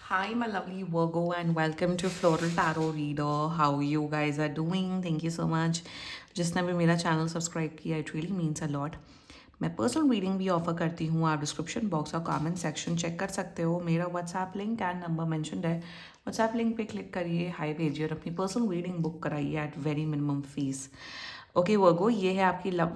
Hi, my lovely Virgo, and welcome to Floral Tarot Reader. How you guys are doing? Thank you so much. जिसने भी मेरा channel subscribe किया, it really means a lot. मैं personal reading भी offer करती हूँ. आप description box और कमेंट सेक्शन चेक कर सकते हो. मेरा WhatsApp link and number mentioned है. व्हाट्सएप लिंक पे क्लिक करिए, हाई भेजिए और अपनी पर्सनल रीडिंग बुक कराइए at very minimum fees. Okay Virgo, ये है आपकी love.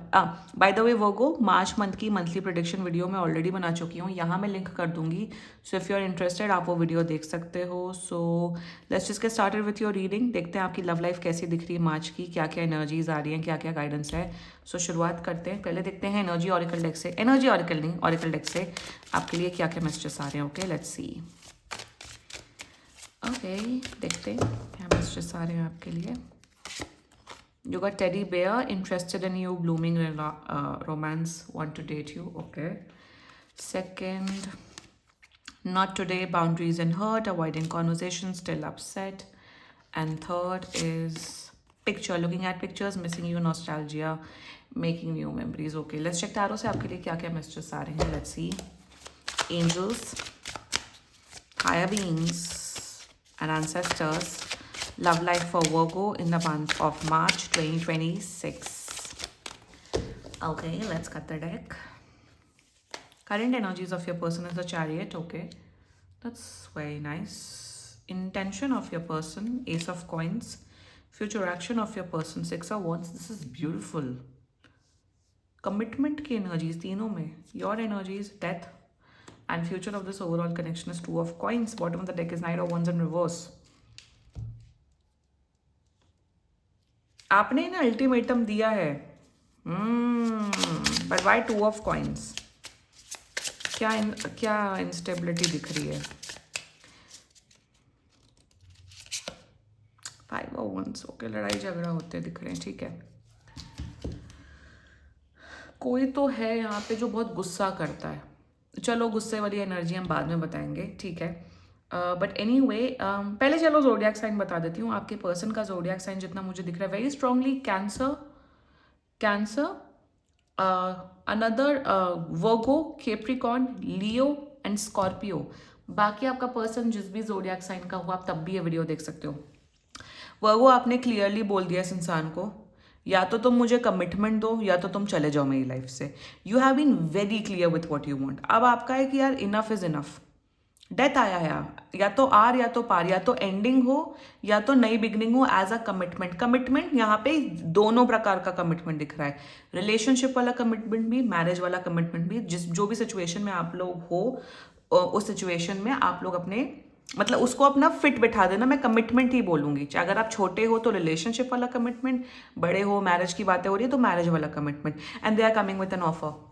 By the way Virgo, March month की मंथली प्रोडिक्शन वीडियो मैं ऑलरेडी बना चुकी हूँ. यहाँ मैं लिंक कर दूंगी. So if you are interested आप वो वीडियो देख सकते हो. So let's just get started with your reading. देखते हैं आपकी लव लाइफ कैसी दिख रही है मार्च की, क्या क्या एनर्जीज आ रही हैं, क्या क्या गाइडेंस है. सो शुरुआत करते हैं. पहले देखते हैं एनर्जी ऑरिकल डेक से. एनर्जी ऑरिकल नहीं, ऑरिकल डेक से आपके लिए क्या क्या मैसेजेस आ रहे हैं. Okay let's see. ओके देखते हैं क्या मैसेजेस आ रहे हैं आपके लिए. You got teddy bear, interested in you, blooming romance, want to date you. Okay. Second, not today, boundaries and hurt, avoiding conversations, still upset. And third is picture, looking at pictures, missing you, nostalgia, making new memories. Okay, let's check tarot से आपके लिए क्या क्या messages आ रहे हैं. Let's see. Angels, higher beings, and ancestors. Love life for Virgo in the month of March 2026. Okay, let's cut the deck. Current energies of your person is the Chariot. Okay, that's very nice. Intention of your person, Ace of Coins. Future action of your person, Six of Wands. This is beautiful. Commitment की energies तीनों में. Your energies, death. And future of this overall connection is Two of Coins. Bottom of the deck is Knight of Wands in reverse. आपने ना ultimatum दिया है. But why two of coins? क्या instability दिख रही है. Five of once. ओके, लड़ाई झगड़ा होते दिख रहे हैं. ठीक है, कोई तो है यहाँ पे जो बहुत गुस्सा करता है. चलो गुस्से वाली एनर्जी हम बाद में बताएंगे. ठीक है, बट एनी वे पहले चलो जोडियाक साइन बता देती हूँ. आपके पर्सन का जोडियाक साइन जितना मुझे दिख रहा है very strongly cancer. Cancer, another Virgo, Capricorn, Leo and Scorpio. बाकी आपका पर्सन जिस भी जोडियाक साइन का हुआ आप तब भी ये वीडियो देख सकते हो. वर्गो, आपने क्लियरली बोल दिया इस इंसान को, या तो तुम मुझे कमिटमेंट दो या तो तुम चले जाओ मेरी लाइफ से. You have been very clear with what you want. अब आपका है कि यार इनफ इज इनफ. डेथ आया है, या तो आर या तो पार, या तो एंडिंग हो या तो नई बिगनिंग हो एज अ कमिटमेंट. कमिटमेंट यहाँ पे दोनों प्रकार का कमिटमेंट दिख रहा है. रिलेशनशिप वाला कमिटमेंट भी, मैरिज वाला कमिटमेंट भी. जिस जो भी सिचुएशन में आप लोग हो उस सिचुएशन में आप लोग अपने मतलब उसको अपना फिट बिठा देना. मैं कमिटमेंट ही बोलूंगी. चाहे अगर आप छोटे हो तो रिलेशनशिप वाला कमिटमेंट, बड़े हो मैरिज की बातें हो रही है तो मैरिज वाला commitment. And they are coming with an offer.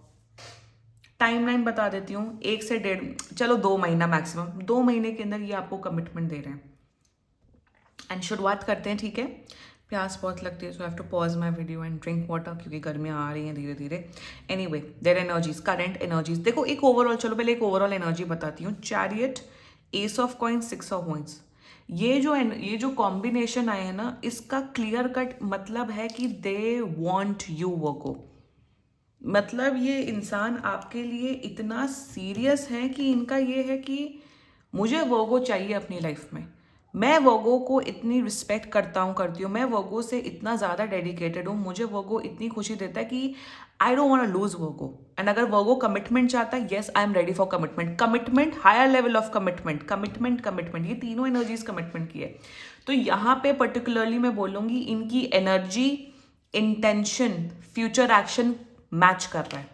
Timeline बता देती हूँ, 1 से 1.5, चलो 2 महीना मैक्सिमम. 2 महीने के अंदर ये आपको कमिटमेंट दे रहे हैं. एंड शुरुआत करते हैं. ठीक है, प्यास बहुत लगती है so have to pause my video and drink water क्योंकि गर्मियाँ आ रही हैं धीरे धीरे. Anyway, their energies, current energies. देखो एक ओवरऑल, चलो पहले एक ओवरऑल एनर्जी बताती हूँ. Chariot, ace of coins, 6 of coins. ये जो कॉम्बिनेशन आए हैं ना, इसका क्लियर कट मतलब है कि दे वॉन्ट यू वर्गो. मतलब ये इंसान आपके लिए इतना सीरियस है कि इनका ये है कि मुझे वर्गो चाहिए अपनी लाइफ में. मैं वर्गो को इतनी रिस्पेक्ट करती हूँ. मैं वर्गो से इतना ज़्यादा डेडिकेटेड हूँ. मुझे वर्गो इतनी खुशी देता है कि I don't want to lose Virgo. And अगर वर्गो कमिटमेंट चाहता है, yes I am ready for commitment. Commitment, higher level of commitment, commitment commitment, ये तीनों एनर्जीज कमिटमेंट की है. तो यहाँ पे पर्टिकुलरली मैं बोलूँगी इनकी energy, intention, future action match कर रहा है.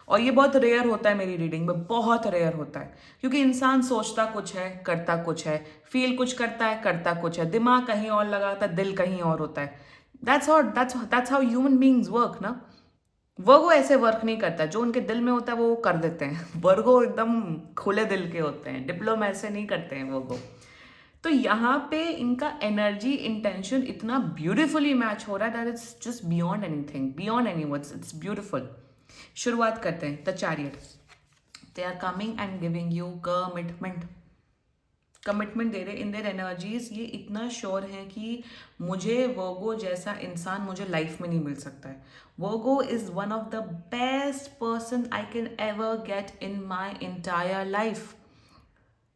और ये बहुत रेयर होता है मेरी रीडिंग में, बहुत रेयर होता है. क्योंकि इंसान सोचता कुछ है, करता कुछ है, फील कुछ करता है, करता कुछ है, दिमाग कहीं और लगाता है, दिल कहीं और होता है. That's how human beings work ना. वर्गो ऐसे वर्क नहीं करता. जो उनके दिल में होता है वो कर देते हैं. वर्गो एकदम खुले दिल के होते हैं. डिप्लोमा ऐसे नहीं करते हैं वर्गो. तो यहाँ पे इनका एनर्जी, इंटेंशन इतना ब्यूटिफुली मैच हो रहा है that it's just beyond anything, beyond any words. It's beautiful. शुरुआत करते हैं. The chariot, they are coming and giving you commitment. Commitment दे रहे इन देयर एनर्जीज. ये इतना श्योर है कि मुझे वर्गो जैसा इंसान मुझे लाइफ में नहीं मिल सकता है. Virgo is one of the best person I can ever get in my entire life.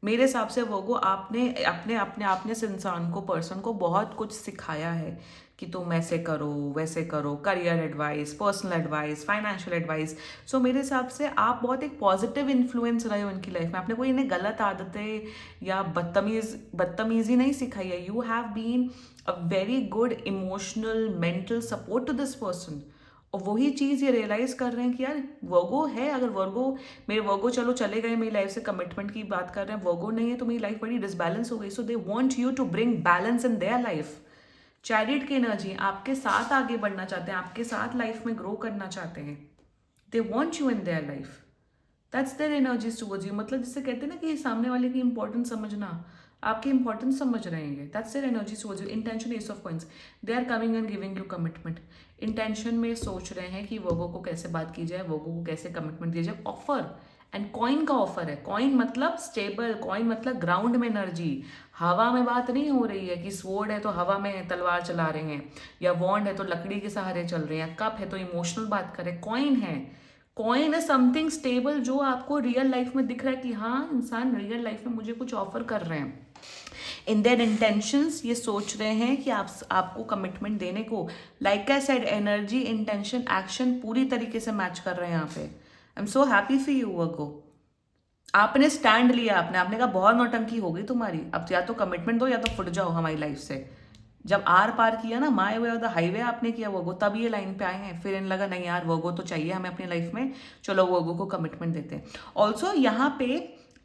मेरे हिसाब से वो आपने अपने अपने आपने इस इंसान को, पर्सन को बहुत कुछ सिखाया है कि तुम ऐसे करो वैसे करो, career advice, personal advice, financial advice. So मेरे हिसाब से आप बहुत एक पॉजिटिव इन्फ्लुएंस रहे हो इनकी लाइफ में। आपने कोई इन्हें गलत आदतें या बदतमीजी नहीं सिखाई है। You have been a very good emotional mental support to this person. और वही चीज़ ये रियलाइज कर रहे हैं कि यार वर्गो है, अगर वर्गो, मेरे वर्गो चलो चले गए मेरी लाइफ से, कमिटमेंट की बात कर रहे हैं, वर्गो नहीं है तो मेरी लाइफ बड़ी डिसबैलेंस हो गई। So they want you to bring balance in their life. Chariot की एनर्जी आपके साथ आगे बढ़ना चाहते हैं, आपके साथ लाइफ में ग्रो करना चाहते हैं। They want you in their life. That's their energies towards you. मतलब जिससे कहते हैं ना कि सामने वाले की इंपॉर्टेंस समझना, आपकी इंपॉर्टेंस समझ रहे हैं। That's their energies towards you. Intention, ace of coins, they are coming and giving you commitment. Intention में सोच रहे हैं कि वोगो को कैसे बात की जाए, वोगो को कैसे कमिटमेंट दिया जाए। ऑफर एंड कॉइन का ऑफर है। कॉइन मतलब स्टेबल, कॉइन मतलब ग्राउंड में एनर्जी। हवा में बात नहीं हो रही है कि स्वॉर्ड है तो हवा में तलवार चला रहे हैं, या वॉन्ड है तो लकड़ी के सहारे चल रहे हैं, या कप है तो इमोशनल बात करें। कॉइन है, कॉइन है समथिंग स्टेबल जो आपको रियल लाइफ में दिख रहा है कि हाँ इंसान रियल लाइफ में मुझे कुछ ऑफर कर रहे हैं। इन देयर इंटेंशंस ये सोच रहे हैं कि आपको कमिटमेंट देने को, like I said, energy, intention, action पूरी तरीके से मैच कर रहे हैं यहाँ पे। I am so happy for you Virgo. आपने स्टैंड लिया, आपने कहा बहुत नौटंकी हो गई तुम्हारी, अब या तो कमिटमेंट दो या तो फुट जाओ हमारी लाइफ से। जब आर पार किया ना, माय वे और द हाईवे आपने किया वर्गो, तब ये लाइन पे आए हैं। फिर इन लगा नहीं यार वर्गो तो चाहिए हमें अपनी लाइफ में, चलो वर्गो को कमिटमेंट देते हैं। ऑल्सो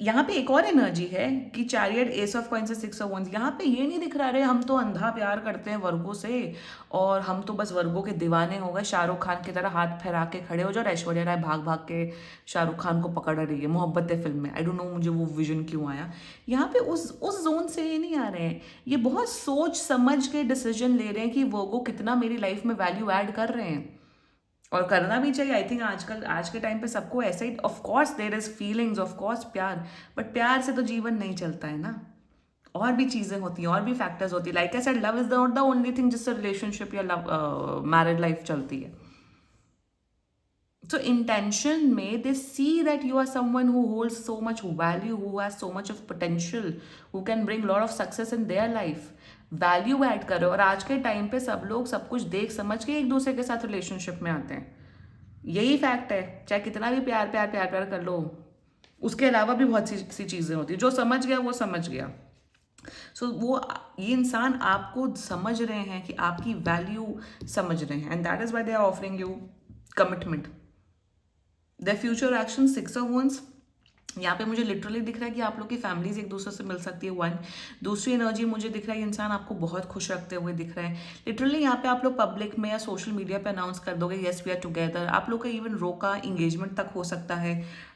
यहाँ पे एक और एनर्जी है कि chariot, ace of coins, six of once. यहाँ पे ये नहीं दिख रहा, रे हम तो अंधा प्यार करते हैं वर्गो से और हम तो बस वर्गो के दीवाने हो गए, शाहरुख खान की तरह हाथ फैला के खड़े हो जाओ और ऐश्वर्या राय भाग भाग के शाहरुख खान को पकड़ रही है मोहब्बत फिल्म में। आई डोंट नो मुझे वो विजन क्यों आया। यहाँ पे उस जोन से ये नहीं आ रहे हैं, ये बहुत सोच समझ के डिसीजन ले रहे हैं कि वर्गो कितना मेरी लाइफ में वैल्यू ऐड कर रहे हैं। और करना भी चाहिए। आई थिंक आजकल आज के टाइम पे सबको ऐसा ही, of course there is feelings, of course प्यार, बट प्यार से तो जीवन नहीं चलता है ना। और भी चीजें होती हैं, और भी फैक्टर्स होती है। Like I said, love is not the only thing जिससे रिलेशनशिप या लव मैरिड लाइफ चलती है। So intention में they see that you are someone who holds so much value, who has so much of potential, who can bring lot of success in their life. Value add कर रहे हो। और आज के time पे सब लोग सब कुछ देख समझ के एक दूसरे के साथ रिलेशनशिप में आते हैं। यही फैक्ट है, चाहे कितना भी प्यार प्यार प्यार प्यार कर लो, उसके अलावा भी बहुत सी चीज़ें होती है। जो समझ गया वो समझ गया। वो ये इंसान आपको समझ रहे हैं कि आपकी वैल्यू समझ रहे हैं, and that is why they are offering you commitment. The future action, six of once. यहाँ पे मुझे लिटरली दिख रहा है कि आप लोग की फैमिलीज एक दूसरे से मिल सकती है। वन, दूसरी एनर्जी मुझे दिख रहा है इंसान आपको बहुत खुश रखते हुए दिख रहा है। लिटरली यहाँ पे आप लोग पब्लिक में या सोशल मीडिया पे अनाउंस कर दोगे येस वी आर टुगेदर। आप लोग का इवन रोका इंगेजमेंट तक हो सकता है,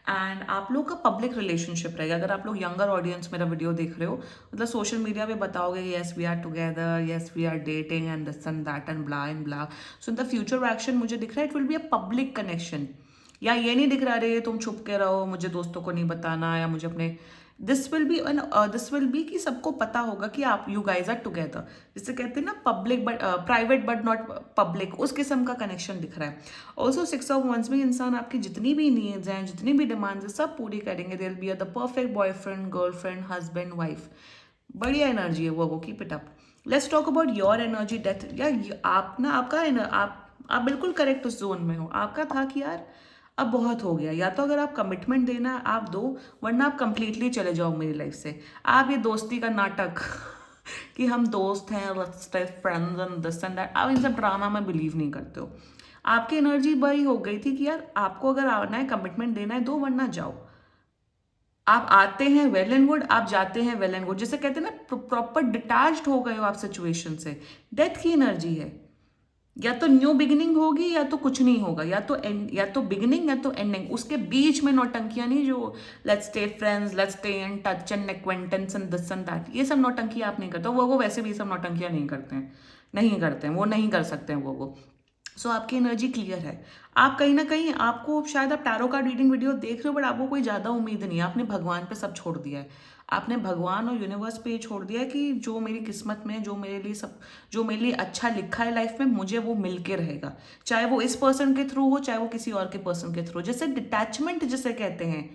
एंड आप लोग का पब्लिक रिलेशनशिप रहेगा। अगर आप लोग यंगर ऑडियंस मेरा वीडियो देख रहे हो, मतलब सोशल मीडिया पे बताओगे yes we are together, yes we are dating and this and that and blah and blah. So in the future action मुझे दिख रहा है it will be a public connection. या ये नहीं दिख रहा रे तुम छुप के रहो, मुझे दोस्तों को नहीं बताना, या मुझे अपने, दिस विल बी कि सबको पता होगा कि आप यू गाइज आर टुगेदर। जिससे कहते हैं ना public but private but not public, उस किस्म का कनेक्शन दिख रहा है। ऑल्सो सिक्स ऑफ वंस में इंसान आपकी जितनी भी नीड्स हैं, जितनी भी डिमांड्स हैं, सब पूरी करेंगे। They will be the perfect boyfriend, girlfriend, husband, wife. बढ़िया एनर्जी है वो keep it up. Let's talk about your energy death. या आप ना आप बिल्कुल करेक्ट उस जोन में हो। आपका था कि यार अब बहुत हो गया, या तो अगर आप कमिटमेंट देना आप दो, वरना आप कंप्लीटली चले जाओ मेरी लाइफ से। आप ये दोस्ती का नाटक कि हम दोस्त हैं, friends and this and that, आप इन सब ड्रामा में बिलीव नहीं करते हो। आपकी एनर्जी बड़ी हो गई थी कि यार आपको अगर आना है, कमिटमेंट देना है, दो, वरना जाओ। आप आते हैं वेल एंड गुड, आप जाते हैं वेल एंड गुड। जिसे कहते हैं ना प्रॉपर डिटैच्ड हो गए हो आप सिचुएशन से। डेथ की एनर्जी है, या तो न्यू बिगिनिंग होगी या तो कुछ नहीं होगा, या तो एंड, या तो बिगिनिंग या तो एंडिंग। उसके बीच में नौटंकियां नहीं, जो let's stay friends, let's stay in touch and acquaintance and this and that, ये सब नौटंकी आप नहीं करते हो। वो वैसे भी ये सब नौटंकियां नहीं करते हैं, वो नहीं कर सकते हैं वो। सो आपकी एनर्जी क्लियर है। आप कहीं ना कहीं, आपको शायद आप टैरो कार्ड रीडिंग वीडियो देख रहे हो, बट आपको कोई ज़्यादा उम्मीद नहीं है। आपने भगवान पे सब छोड़ दिया है। आपने भगवान और यूनिवर्स पे छोड़ दिया है कि जो मेरी किस्मत में, जो मेरे लिए अच्छा लिखा है लाइफ में, मुझे वो मिल के रहेगा। चाहे वो इस पर्सन के थ्रू हो, चाहे वो किसी और के पर्सन के थ्रू। जैसे डिटैचमेंट जिसे कहते हैं,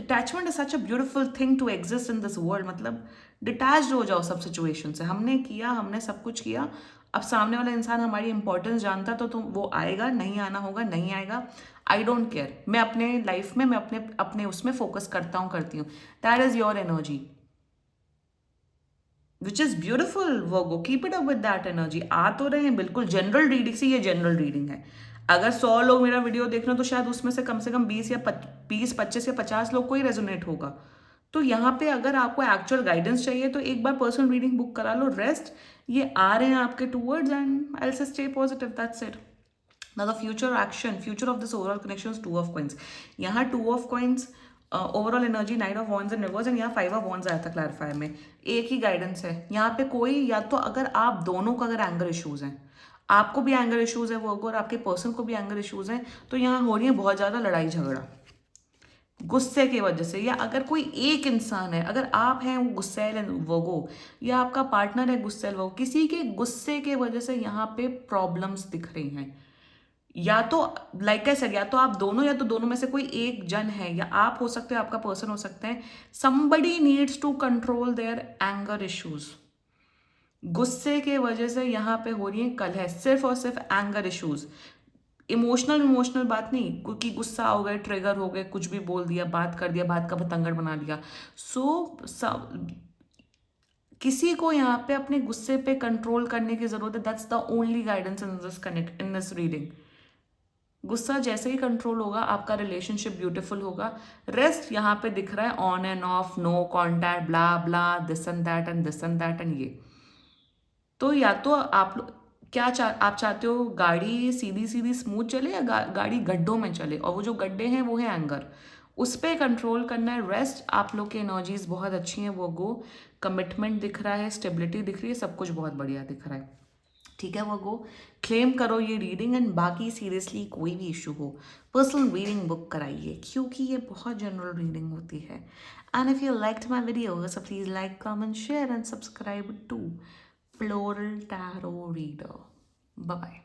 attachment is such a beautiful thing to exist in this world, मतलब डिटैच्ड हो जाओ सब सिचुएशन से। हमने किया, हमने सब कुछ किया, अब सामने वाला इंसान हमारी इंपॉर्टेंस जानता तो वो आएगा, नहीं आना होगा नहीं आएगा, आई डोंट केयर। मैं अपने लाइफ में, मैं अपने अपने उसमें फोकस करती हूँ। That is your energy which is beautiful Virgo, keep it up with that energy. आ तो रहे हैं बिल्कुल जनरल रीडिंग से, ये जनरल रीडिंग है। अगर 100 लोग मेरा वीडियो देख रहे हो तो शायद उसमें से कम 20 या 20, 25 या 50 लोग को ही रेजोनेट होगा। तो यहाँ पे अगर आपको एक्चुअल गाइडेंस चाहिए तो एक बार पर्सनल रीडिंग बुक करा लो। रेस्ट ये आ रहे हैं आपके टूवर्ड्स एंड आई से stay positive, that's it. Now the future action, future of this overall connection is two of coins. यहाँ two of coins, overall energy night of wands and reverse, and यहाँ 5 of wands आया था clarifier में। एक ही guidance है यहाँ पे। कोई या तो अगर आप दोनों का अगर एंगर इश्यूज हैं, आपको भी एंगर इश्यूज है वो, और आपके पर्सन को भी एंगर इश्यूज हैं, तो यहाँ हो रही है बहुत ज़्यादा लड़ाई झगड़ा गुस्से की वजह से। या अगर कोई एक इंसान है, अगर आप हैं वो गुस्सैल वर्गो, या आपका पार्टनर है गुस्सैल वर्गो, किसी के गुस्से के वजह से यहाँ पे प्रॉब्लम्स दिख रही हैं। या तो लाइक आई सेड, या तो आप दोनों, या तो दोनों में से कोई एक जन है, या आप हो सकते हैं, आपका पर्सन हो सकते हैं। somebody needs to control their anger issues। गुस्से के वजह से यहाँ पे हो रही है कलह, सिर्फ और सिर्फ एंगर इश्यूज। इमोशनल बात नहीं, क्योंकि गुस्सा हो गए, ट्रिगर हो गए, कुछ भी बोल दिया, बात कर दिया, बात का पतंगड़ बना दिया। किसी को यहाँ पे अपने गुस्से पे कंट्रोल करने की जरूरत है। That's the only guidance in this connect, in this reading. गुस्सा जैसे ही कंट्रोल होगा आपका रिलेशनशिप ब्यूटीफुल होगा। रेस्ट यहाँ पे दिख रहा है on and off, no contact, blah blah, this and that and this and that and ये। तो या तो आप क्या आप चाहते हो गाड़ी सीधी सीधी स्मूथ चले, या गाड़ी गड्ढों में चले, और वो जो गड्ढे हैं वो है एंगर, उस पर कंट्रोल करना है। रेस्ट, आप लोग की एनर्जीज बहुत अच्छी हैं, वो गो। कमिटमेंट दिख रहा है, स्टेबिलिटी दिख रही है, सब कुछ बहुत बढ़िया दिख रहा है। ठीक है, वो गो क्लेम करो ये रीडिंग। एंड बाकी सीरियसली कोई भी इशू हो, पर्सनल रीडिंग बुक कराइए, क्योंकि ये बहुत जनरल रीडिंग होती है। And if you liked my video, so please like, comment, share and subscribe to Floral Tarot Reader. Bye bye.